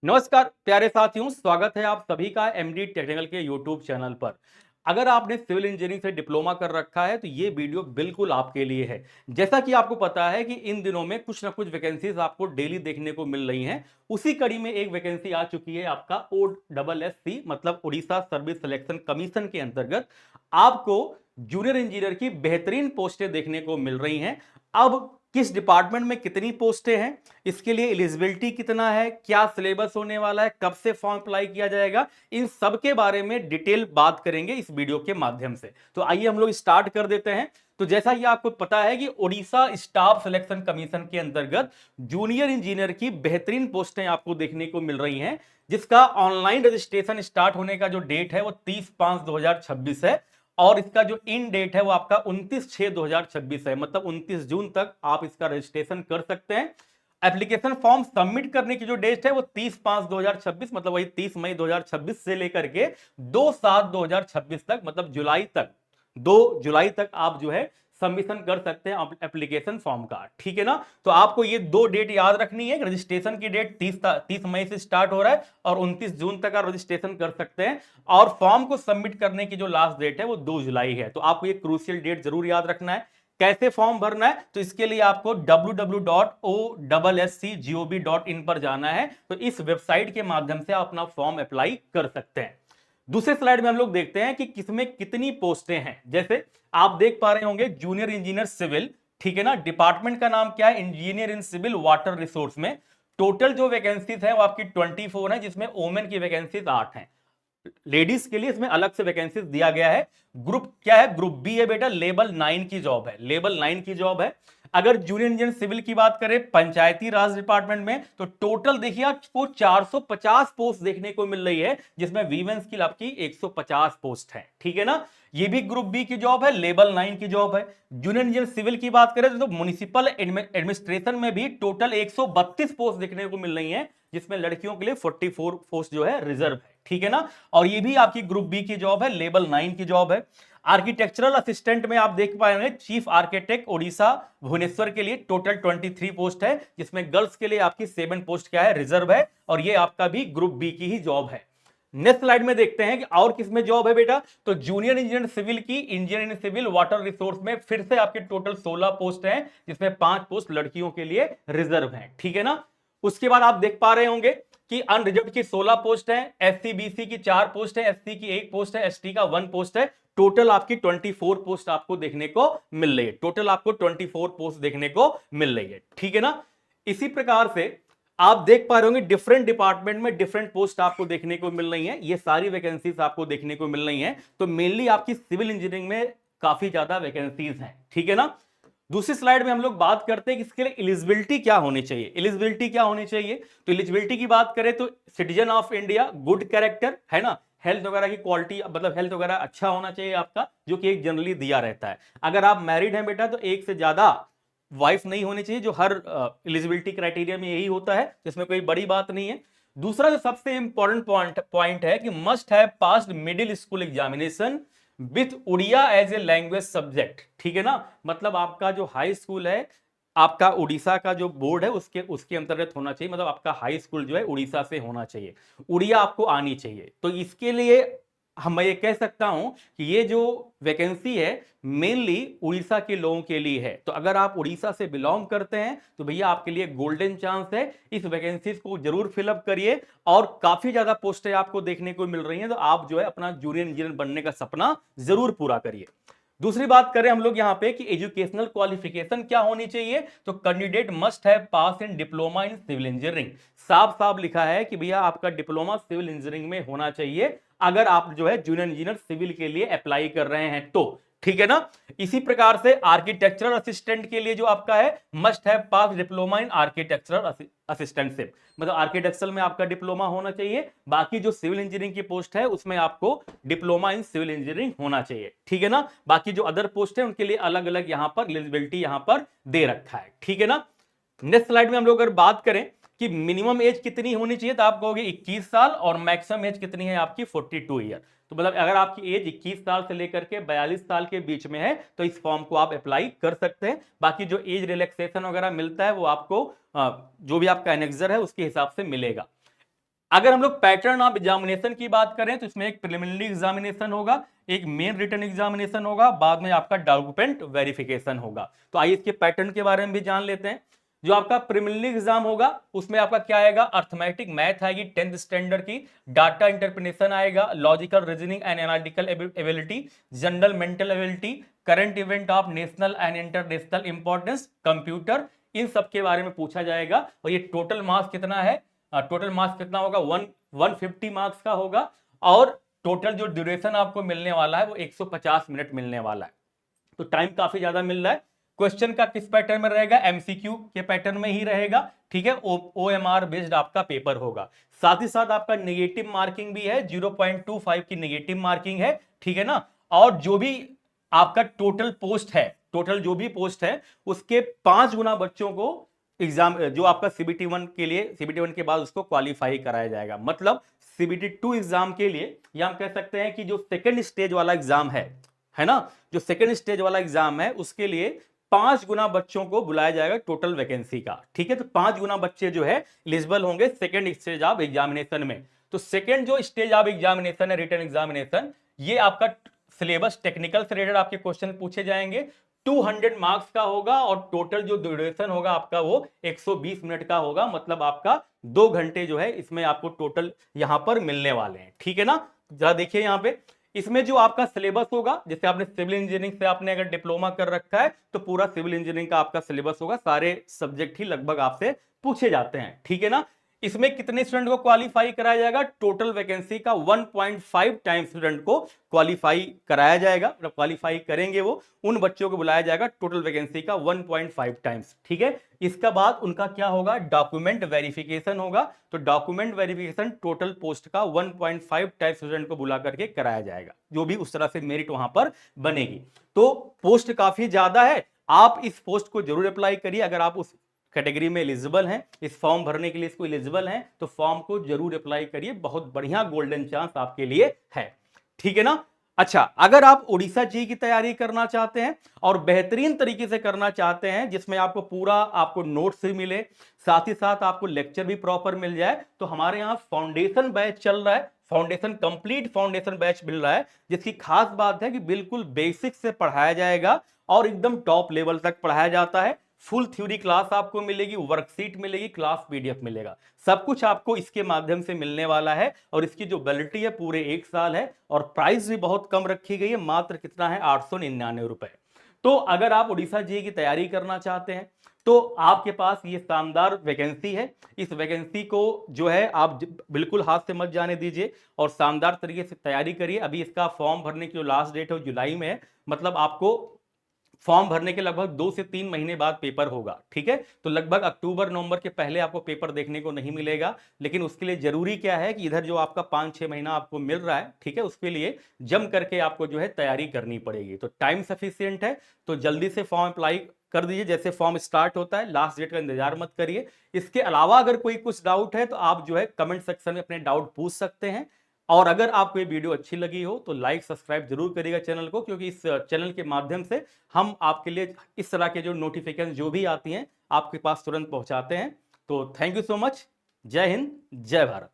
नमस्कार प्यारे साथियों, स्वागत है आप सभी का एमडी टेक्निकल के यूट्यूब चैनल पर। अगर आपने सिविल इंजीनियरिंग से डिप्लोमा कर रखा है तो ये वीडियो बिल्कुल आपके लिए है। जैसा कि आपको पता है कि इन दिनों में कुछ ना कुछ वैकेंसीज आपको डेली देखने को मिल रही हैं। उसी कड़ी में एक वैकेंसी आ चुकी है आपका OSSC मतलब उड़ीसा सर्विस सिलेक्शन कमीशन के अंतर्गत आपको जूनियर इंजीनियर की बेहतरीन पोस्टें देखने को मिल रही हैं। अब किस डिपार्टमेंट में कितनी पोस्टें हैं, इसके लिए एलिजिबिलिटी कितना है, क्या सिलेबस होने वाला है, कब से फॉर्म अप्लाई किया जाएगा, इन सब के बारे में डिटेल बात करेंगे इस वीडियो के माध्यम से। तो आइए हम लोग स्टार्ट कर देते हैं। तो जैसा कि आपको पता है कि ओडिशा स्टाफ सिलेक्शन कमीशन के अंतर्गत जूनियर इंजीनियर की बेहतरीन पोस्टें आपको देखने को मिल रही हैं, जिसका ऑनलाइन रजिस्ट्रेशन स्टार्ट होने का जो डेट है वो 30/5/2026 है और इसका जो इन डेट है वो आपका 29/6/2026 है। मतलब 29 जून तक आप इसका रजिस्ट्रेशन कर सकते हैं। एप्लीकेशन फॉर्म सबमिट करने की जो डेट है वो 30/5/2026 मतलब वही 30 मई 2026 से लेकर के 2/7/2026 तक मतलब जुलाई तक 2 जुलाई तक आप जो है सबमिशन कर सकते हैं एप्लीकेशन फॉर्म का। ठीक है ना। तो आपको ये दो डेट याद रखनी है। रजिस्ट्रेशन की डेट 30 मई से स्टार्ट हो रहा है और 29 जून तक आप रजिस्ट्रेशन कर सकते हैं और फॉर्म को सबमिट करने की जो लास्ट डेट है वो 2 जुलाई है। तो आपको ये क्रूशियल डेट जरूर याद रखना है। कैसे फॉर्म भरना है, तो इसके लिए आपको www.osscgov.in पर जाना है। तो इस वेबसाइट के माध्यम से आप अपना फॉर्म अप्लाई कर सकते हैं। दूसरे स्लाइड में हम लोग देखते हैं कि किसमें कितनी पोस्टें हैं। जैसे आप देख पा रहे होंगे जूनियर इंजीनियर सिविल, ठीक है ना। डिपार्टमेंट का नाम क्या है, engineer in civil water resource में टोटल जो वैकेंसीज है वो आपकी 24 है, जिसमें वोमेन की वैकेंसीज 8 हैं। लेडीज के लिए इसमें अलग से वैकेंसीज दिया गया है। ग्रुप क्या है, ग्रुप बी है बेटा, लेवल 9 की जॉब है, लेवल 9 की जॉब है। अगर जूनियर इंजीनियर सिविल की बात करें पंचायती राज डिपार्टमेंट में, तो टोटल देखिए आपको 450 पोस्ट देखने को मिल रही है, जिसमें वीमेंस की आपकी 150 पोस्ट है। ठीक है ना। ये भी ग्रुप बी की जॉब है, लेवल 9 की जॉब है। जूनियर इंजीनियर सिविल की बात करें तो म्युनिसिपल एडमिनिस्ट्रेशन में भी टोटल 132 पोस्ट देखने को मिल रही है, जिसमें लड़कियों के लिए 44 पोस्ट जो है रिजर्व है। ठीक है ना। और ये भी आपकी ग्रुप बी की जॉब है, लेवल 9 की जॉब है। आर्किटेक्चरल असिस्टेंट में आप देख पाएंगे चीफ आर्किटेक्ट ओडिशा भुवनेश्वर के लिए टोटल 23 पोस्ट है, जिसमें गर्ल्स के लिए आपकी 7 पोस्ट क्या है, रिजर्व है। और ये आपका भी ग्रुप बी की ही जॉब है। नेक्स्ट स्लाइड में देखते हैं कि और किसमें जॉब है बेटा। तो जूनियर इंजीनियर सिविल की engineer in civil water resource में फिर से आपके टोटल 16 पोस्ट हैं, जिसमें 5 पोस्ट लड़कियों के लिए रिजर्व हैं। ठीक है ना। उसके बाद आप देख पा रहे होंगे कि अनरिजर्व की 16 पोस्ट है, एससी बीसी की 4 पोस्ट है, एससी की 1 पोस्ट है, एसटी का 1 पोस्ट है। टोटल आपकी 24 पोस्ट आपको देखने को मिल रही है। टोटल आपको 24 पोस्ट देखने को मिल रही है। ठीक है ना। इसी प्रकार से आप देख पा रहे होंगे डिफरेंट डिपार्टमेंट में डिफरेंट पोस्ट आपको देखने को मिल रही हैं। ये सारी वैकेंसीज आपको देखने को मिल रही हैं। तो मेनली आपकी सिविल इंजीनियरिंग में काफी ज्यादा वैकेंसीज हैं। ठीक है ना। दूसरी स्लाइड में हम लोग बात करते हैं कि इसके लिए एलिजिबिलिटी क्या होनी चाहिए। एलिजिबिलिटी क्या होनी चाहिए, तो एलिजिबिलिटी की बात करें तो citizen of India, good character है ना, हेल्थ वगैरह की क्वालिटी मतलब हेल्थ वगैरह अच्छा होना चाहिए आपका, जो कि एक जनरली दिया रहता है। अगर आप मैरिड हैं बेटा तो एक से ज्यादा वाइफ नहीं होनी चाहिए, जो हर एलिजिबिलिटी क्राइटेरिया में यही होता है, जिसमें कोई बड़ी बात नहीं है। दूसरा जो सबसे इंपॉर्टेंट पॉइंट है कि must have passed middle school examination with Odia as a language subject. ठीक है ना। मतलब आपका जो हाई स्कूल है, आपका उड़ीसा का जो बोर्ड है उसके उसके अंतर्गत होना चाहिए। मतलब आपका हाई स्कूल जो है उड़ीसा से होना चाहिए, उड़िया आपको आनी चाहिए। तो इसके लिए हम ये कह सकता हूं कि ये जो वैकेंसी है मेनली उड़ीसा के लोगों के लिए है। तो अगर आप उड़ीसा से बिलोंग करते हैं तो भैया आपके लिए गोल्डन चांस है, इस वैकेंसीज को जरूर फिलअप करिए। और काफी ज्यादा पोस्टें आपको देखने को मिल रही हैं, तो आप जो है अपना जूनियर इंजीनियर बनने का सपना जरूर पूरा करिए। दूसरी बात करें हम लोग यहां पे कि एजुकेशनल क्वालिफिकेशन क्या होनी चाहिए, तो candidate must have pass in diploma in civil engineering. साफ साफ लिखा है कि भैया आपका डिप्लोमा सिविल इंजीनियरिंग में होना चाहिए अगर आप जो है जूनियर इंजीनियर सिविल के लिए अप्लाई कर रहे हैं तो। ठीक है ना। इसी प्रकार से आर्किटेक्चरल असिस्टेंट के लिए जो आपका है must have pass diploma in architectural assistantship, मतलब आर्किटेक्चरल में आपका डिप्लोमा होना चाहिए। बाकी जो सिविल इंजीनियरिंग की पोस्ट है उसमें आपको डिप्लोमा इन सिविल इंजीनियरिंग होना चाहिए। ठीक है ना। बाकी जो अदर पोस्ट है उनके लिए अलग अलग यहां पर एलिजिबिलिटी यहां पर दे रखा है। ठीक है ना। नेक्स्ट स्लाइड में हम लोग अगर बात करें कि मिनिमम एज कितनी होनी चाहिए, तो आप कहोगे 21 साल और मैक्सिमम एज कितनी है आपकी 42 ईयर। तो मतलब अगर आपकी एज 21 साल से लेकर के 42 साल के बीच में है तो इस फॉर्म को आप अप्लाई कर सकते हैं। बाकी जो एज रिलैक्सेशन वगैरह मिलता है वो आपको जो भी आपका एनेक्सर है उसके हिसाब से मिलेगा। अगर हम लोग पैटर्न ऑफ एग्जामिनेशन की बात करें तो इसमें एक प्रिलिमिनरी एग्जामिनेशन होगा, एक मेन रिटन एग्जामिनेशन होगा, बाद में आपका डॉक्यूमेंट वेरिफिकेशन होगा। तो आइए इसके पैटर्न के बारे में भी जान लेते हैं। जो आपका प्रिलिमिनरी एग्जाम होगा उसमें आपका क्या आएगा, अर्थमेटिक मैथ आएगी 10th स्टैंडर्ड की, डाटा इंटरप्रिटेशन आएगा, logical reasoning and analytical ability, general mental ability, current event of national and international importance, computer, इन सब के बारे में पूछा जाएगा। और ये टोटल मार्क्स कितना है, टोटल मार्क्स कितना होगा, 150 मार्क्स का होगा। और टोटल जो ड्यूरेशन आपको मिलने वाला है वो 150 मिनट मिलने वाला है। तो टाइम काफी ज्यादा मिल रहा है। क्वेश्चन का किस पैटर्न में रहेगा, एमसीक्यू के पैटर्न में ही रहेगा, ठीक है। ओएमआर बेस्ड आपका पेपर होगा। साथ ही साथ आपका नेगेटिव मार्किंग भी है, 0.25 की नेगेटिव मार्किंग है, ठीक है ना। और जो भी आपका टोटल पोस्ट है, टोटल जो भी पोस्ट है उसके 5 गुना बच्चों को एग्जाम, जो आपका सीबीटी 1 के लिए, सीबीटी 1 के बाद उसको क्वालिफाई कराया जाएगा। मतलब सीबीटी 2 एग्जाम के लिए, या हम कह सकते हैं कि जो सेकेंड स्टेज वाला एग्जाम है ना, जो सेकेंड स्टेज वाला एग्जाम है उसके लिए 5 गुना बच्चों को बुलाया जाएगा टोटल वैकेंसी का, ठीक है। तो 5 गुना बच्चे जो है एलिजिबल होंगे सेकेंड स्टेज ऑफ एग्जामिनेशन में। तो सेकेंड जो स्टेज ऑफ एग्जामिनेशन है, रिटन एग्जामिनेशन, ये आपका सिलेबस टेक्निकल से रिलेटेड आपके क्वेश्चन पूछे जाएंगे, 200 मार्क्स का होगा, और टोटल जो ड्यूरेशन होगा आपका वो 120 मिनट का होगा। मतलब आपका 2 घंटे जो है इसमें आपको टोटल यहां पर मिलने वाले हैं, ठीक है ना। जरा देखिए यहां पे, इसमें जो आपका सिलेबस होगा, जैसे आपने सिविल इंजीनियरिंग से आपने अगर डिप्लोमा कर रखा है तो पूरा सिविल इंजीनियरिंग का आपका सिलेबस होगा, सारे सब्जेक्ट ही लगभग आपसे पूछे जाते हैं, ठीक है ना। इसमें कितने स्टूडेंट को क्वालिफाई कराया जाएगा, टोटल वैकेंसी का 1.5 टाइम स्टूडेंट को क्वालिफाई कराया जाएगा। मतलब क्वालिफाई करेंगे वो, उन बच्चों को बुलाया जाएगा टोटल वैकेंसी का 1.5 टाइम्स, ठीक है। इसका बाद उनका क्या होगा, डॉक्यूमेंट वेरिफिकेशन होगा। तो डॉक्यूमेंट वेरिफिकेशन टोटल पोस्ट का 1.5 टाइम स्टूडेंट को बुला करके कराया जाएगा, जो भी उस तरह से मेरिट वहां पर बनेगी। तो पोस्ट काफी ज्यादा है, आप इस पोस्ट को जरूर अप्लाई करिए। अगर आप उस कैटेगरी में एलिजिबल हैं, इस फॉर्म भरने के लिए इसको एलिजिबल हैं, तो फॉर्म को जरूर अप्लाई करिए, बहुत बढ़िया गोल्डन चांस आपके लिए है, ठीक है ना। अच्छा, अगर आप उड़ीसा जी की तैयारी करना चाहते हैं और बेहतरीन तरीके से करना चाहते हैं, जिसमें आपको पूरा आपको नोट्स भी मिले, साथ ही साथ आपको लेक्चर भी प्रॉपर मिल जाए, तो हमारे यहाँ फाउंडेशन बैच चल रहा है, फाउंडेशन कंप्लीट फाउंडेशन बैच मिल रहा है, जिसकी खास बात है कि बिल्कुल बेसिक से पढ़ाया जाएगा और एकदम टॉप लेवल तक पढ़ाया जाता है। फुल थ्योरी क्लास आपको मिलेगी, वर्कशीट मिलेगी, क्लास पीडीएफ मिलेगा, सब कुछ आपको इसके माध्यम से मिलने वाला है। और इसकी जो वैलिडिटी है पूरे 1 साल है, और प्राइस भी बहुत कम रखी गई है, मात्र कितना है, 899 रुपए। तो अगर आप उड़ीसा जी की तैयारी करना चाहते हैं तो आपके पास ये शानदार वैकेंसी है। इस वैकेंसी को जो है आप बिल्कुल हाथ से मत जाने दीजिए और शानदार तरीके से तैयारी करिए। अभी इसका फॉर्म भरने की जो लास्ट डेट है जुलाई में है, मतलब आपको फॉर्म भरने के लगभग 2 से 3 महीने बाद पेपर होगा, ठीक है। तो लगभग अक्टूबर नवंबर के पहले आपको पेपर देखने को नहीं मिलेगा। लेकिन उसके लिए जरूरी क्या है कि इधर जो आपका 5-6 महीना आपको मिल रहा है, ठीक है, उसके लिए जम करके आपको जो है तैयारी करनी पड़ेगी। तो टाइम सफिशियंट है, तो जल्दी से फॉर्म अप्लाई कर दीजिए। जैसे फॉर्म स्टार्ट होता है, लास्ट डेट का इंतजार मत करिए। इसके अलावा अगर कोई कुछ डाउट है तो आप जो है कमेंट सेक्शन में अपने डाउट पूछ सकते हैं। और अगर आपको ये वीडियो अच्छी लगी हो तो लाइक सब्सक्राइब जरूर करिएगा चैनल को, क्योंकि इस चैनल के माध्यम से हम आपके लिए इस तरह के जो नोटिफिकेशन जो भी आती हैं आपके पास तुरंत पहुंचाते हैं। तो थैंक यू सो मच। जय हिंद, जय भारत।